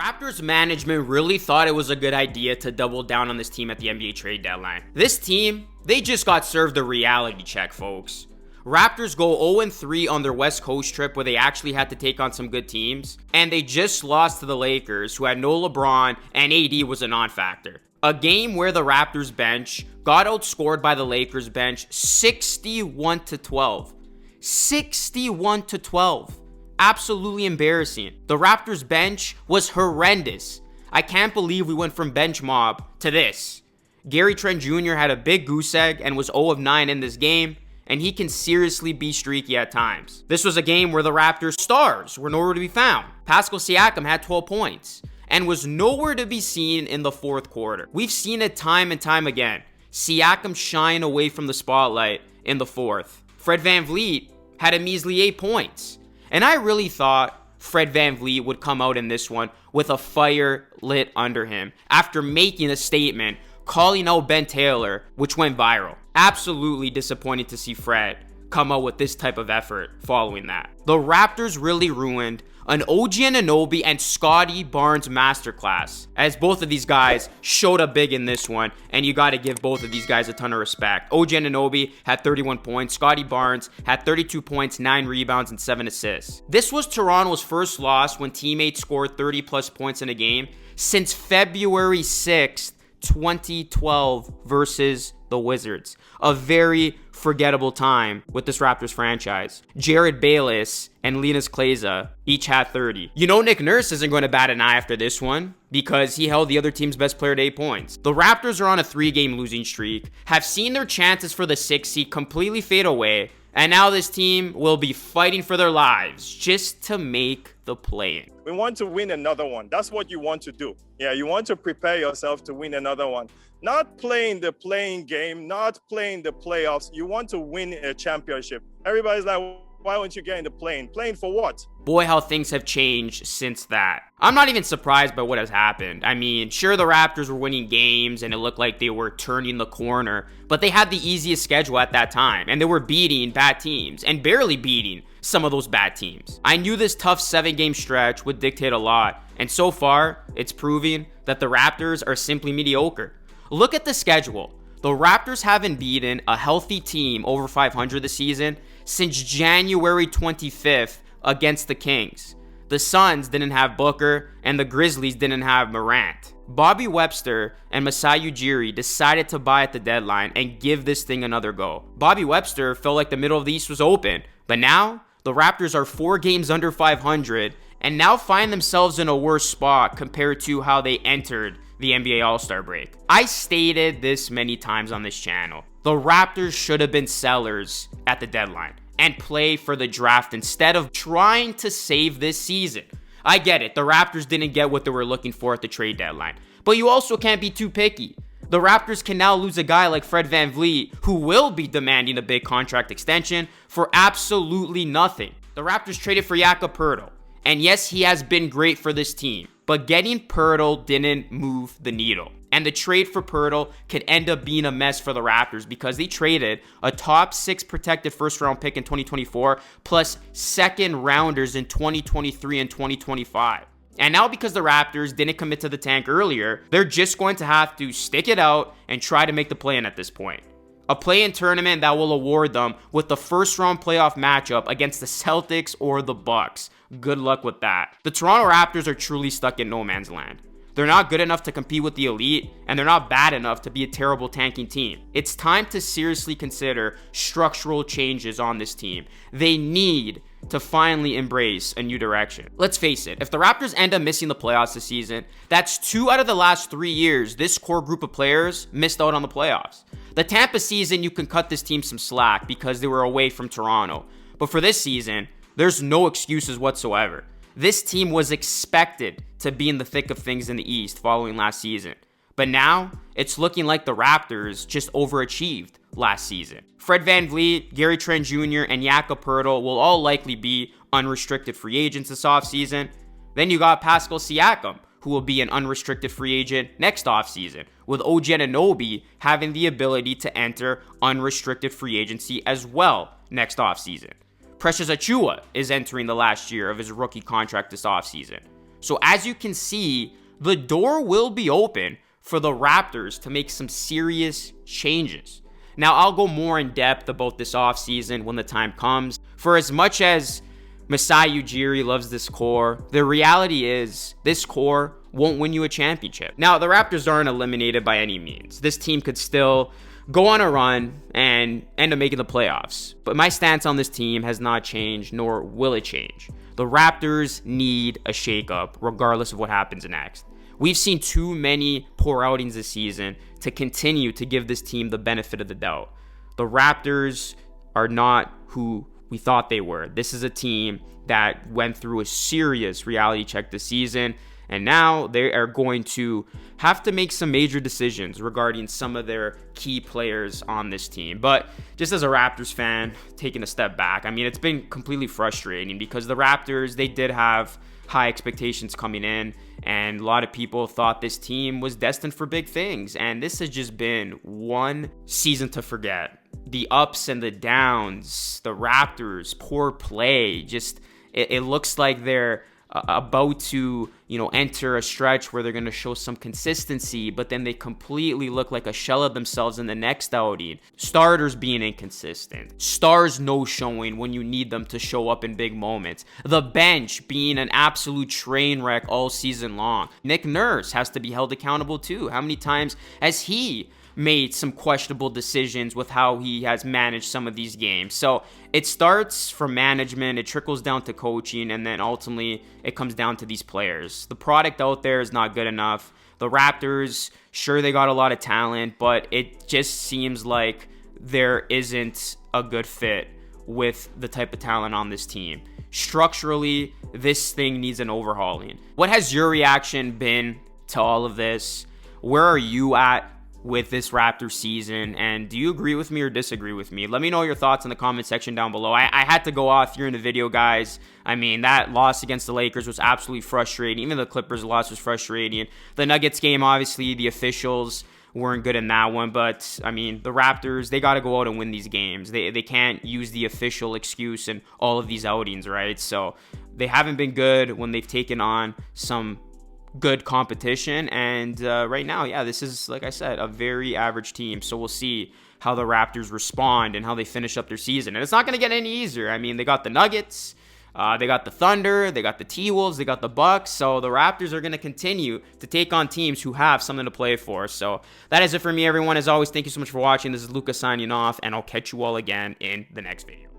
Raptors management really thought it was a good idea to double down on this team at the NBA trade deadline. This team, they just got served a reality check, folks. Raptors go 0-3 on their West Coast trip where they actually had to take on some good teams, and they just lost to the Lakers, who had no LeBron and AD was a non-factor. A game where the Raptors bench got outscored by the Lakers bench 61-12. 61-12. Absolutely embarrassing. The Raptors bench was horrendous. I can't believe we went from bench mob to this. Gary Trent Jr. had a big goose egg and was 0 of 9 in this game, and he can seriously be streaky at times. This was a game where the Raptors stars were nowhere to be found. Pascal Siakam had 12 points and was nowhere to be seen in the fourth quarter. We've seen it time and time again. Siakam shine away from the spotlight in the fourth. Fred VanVleet had a measly 8 points. And I really thought Fred VanVleet would come out in this one with a fire lit under him after making a statement calling out Ben Taylor, which went viral. Absolutely disappointed to see Fred come out with this type of effort following that. The Raptors really ruined an OG Anunoby and Scottie Barnes masterclass, as both of these guys showed up big in this one, and you got to give both of these guys a ton of respect. OG Anunoby had 31 points, Scottie Barnes had 32 points, 9 rebounds, and 7 assists. This was Toronto's first loss when teammates scored 30 plus points in a game since February 6th, 2012 versus the Wizards. A very forgettable time with this Raptors franchise. Jared Bayless and Linus Kleza each had 30. You know Nick Nurse isn't going to bat an eye after this one because he held the other team's best player to 8 points. The Raptors are on a 3-game losing streak, have seen their chances for the 6th seed completely fade away, and now this team will be fighting for their lives just to make the play-in. We want to win another one. That's what you want to do. Yeah, you want to prepare yourself to win another one. Not playing the playing game, not playing the playoffs. You want to win a championship. Everybody's like, why won't you get in the plane? Playing for what? Boy, how things have changed since that. I'm not even surprised by what has happened. I mean, sure, the Raptors were winning games and it looked like they were turning the corner, but they had the easiest schedule at that time, and they were beating bad teams and barely beating some of those bad teams. I knew this tough 7-game stretch would dictate a lot, and so far, it's proving that the Raptors are simply mediocre. Look at the schedule. The Raptors haven't beaten a healthy team over 500 this season since January 25th against the Kings. The Suns didn't have Booker, and the Grizzlies didn't have Morant. Bobby Webster and Masai Ujiri decided to buy at the deadline and give this thing another go. Bobby Webster felt like the middle of the East was open, but now the Raptors are 4 games under 500 and now find themselves in a worse spot compared to how they entered the NBA All-Star break. I stated this many times on this channel. The Raptors should have been sellers at the deadline and play for the draft instead of trying to save this season. I get it, the Raptors didn't get what they were looking for at the trade deadline, but you also can't be too picky. The Raptors can now lose a guy like Fred VanVleet, who will be demanding a big contract extension, for absolutely nothing. The Raptors traded for Jakob Poeltl, and yes, he has been great for this team, but getting Poeltl didn't move the needle. And the trade for Poeltl could end up being a mess for the Raptors because they traded a top 6 protected first round pick in 2024 plus second rounders in 2023 and 2025. And now because the Raptors didn't commit to the tank earlier, they're just going to have to stick it out and try to make the play-in at this point. A play-in tournament that will award them with the first round playoff matchup against the Celtics or the Bucks. Good luck with that. The Toronto Raptors are truly stuck in no man's land. They're not good enough to compete with the elite, and they're not bad enough to be a terrible tanking team. It's time to seriously consider structural changes on this team. They need to finally embrace a new direction. Let's face it, if the Raptors end up missing the playoffs this season, that's 2 out of the last 3 years this core group of players missed out on the playoffs. The Tampa season, you can cut this team some slack because they were away from Toronto. But for this season, there's no excuses whatsoever. This team was expected to be in the thick of things in the East following last season. But now, it's looking like the Raptors just overachieved last season. Fred VanVleet, Gary Trent Jr., and Jakob Poeltl will all likely be unrestricted free agents this offseason. Then you got Pascal Siakam, who will be an unrestricted free agent next offseason, with OG Anunoby having the ability to enter unrestricted free agency as well next offseason. Precious Achiuwa is entering the last year of his rookie contract this offseason. So as you can see, the door will be open for the Raptors to make some serious changes. Now, I'll go more in depth about this offseason when the time comes. For as much as Masai Ujiri loves this core, the reality is this core won't win you a championship. Now, the Raptors aren't eliminated by any means. This team could still go on a run and end up making the playoffs. But my stance on this team has not changed, nor will it change. The Raptors need a shakeup, regardless of what happens next. We've seen too many poor outings this season to continue to give this team the benefit of the doubt. The Raptors are not who we thought they were. This is a team that went through a serious reality check this season, and now they are going to have to make some major decisions regarding some of their key players on this team. But just as a Raptors fan, taking a step back, I mean, it's been completely frustrating because the Raptors, they did have high expectations coming in, and a lot of people thought this team was destined for big things. And this has just been one season to forget. The ups and the downs, the Raptors, poor play, just it looks like they're about to, enter a stretch where they're going to show some consistency, but then they completely look like a shell of themselves in the next outing. Starters being inconsistent. Stars no showing when you need them to show up in big moments. The bench being an absolute train wreck all season long. Nick Nurse has to be held accountable too. How many times has he made some questionable decisions with how he has managed some of these games? So it starts from management, it trickles down to coaching, and then ultimately it comes down to these players. The product out there is not good enough. The Raptors, sure, they got a lot of talent, but it just seems like there isn't a good fit with the type of talent on this team. Structurally, this thing needs an overhauling. What has your reaction been to all of this? Where are you at with this Raptors season, and do you agree with me or disagree with me? Let me know your thoughts in the comment section down below. I had to go off here in the video, guys. I mean, that loss against the Lakers was absolutely frustrating. Even the Clippers loss was frustrating. The Nuggets game, obviously, the officials weren't good in that one, but I mean, the Raptors, they got to go out and win these games. They can't use the official excuse in all of these outings, right? So they haven't been good when they've taken on some good competition, and right now, yeah, this is, like I said, a very average team. So we'll see how the Raptors respond and how they finish up their season. And it's not going to get any easier. I mean, they got the Nuggets, they got the Thunder, they got the T-Wolves, they got the Bucks. So the Raptors are going to continue to take on teams who have something to play for. So that is it for me, everyone. As always, thank you so much for watching. This is Lucas signing off, and I'll catch you all again in the next video.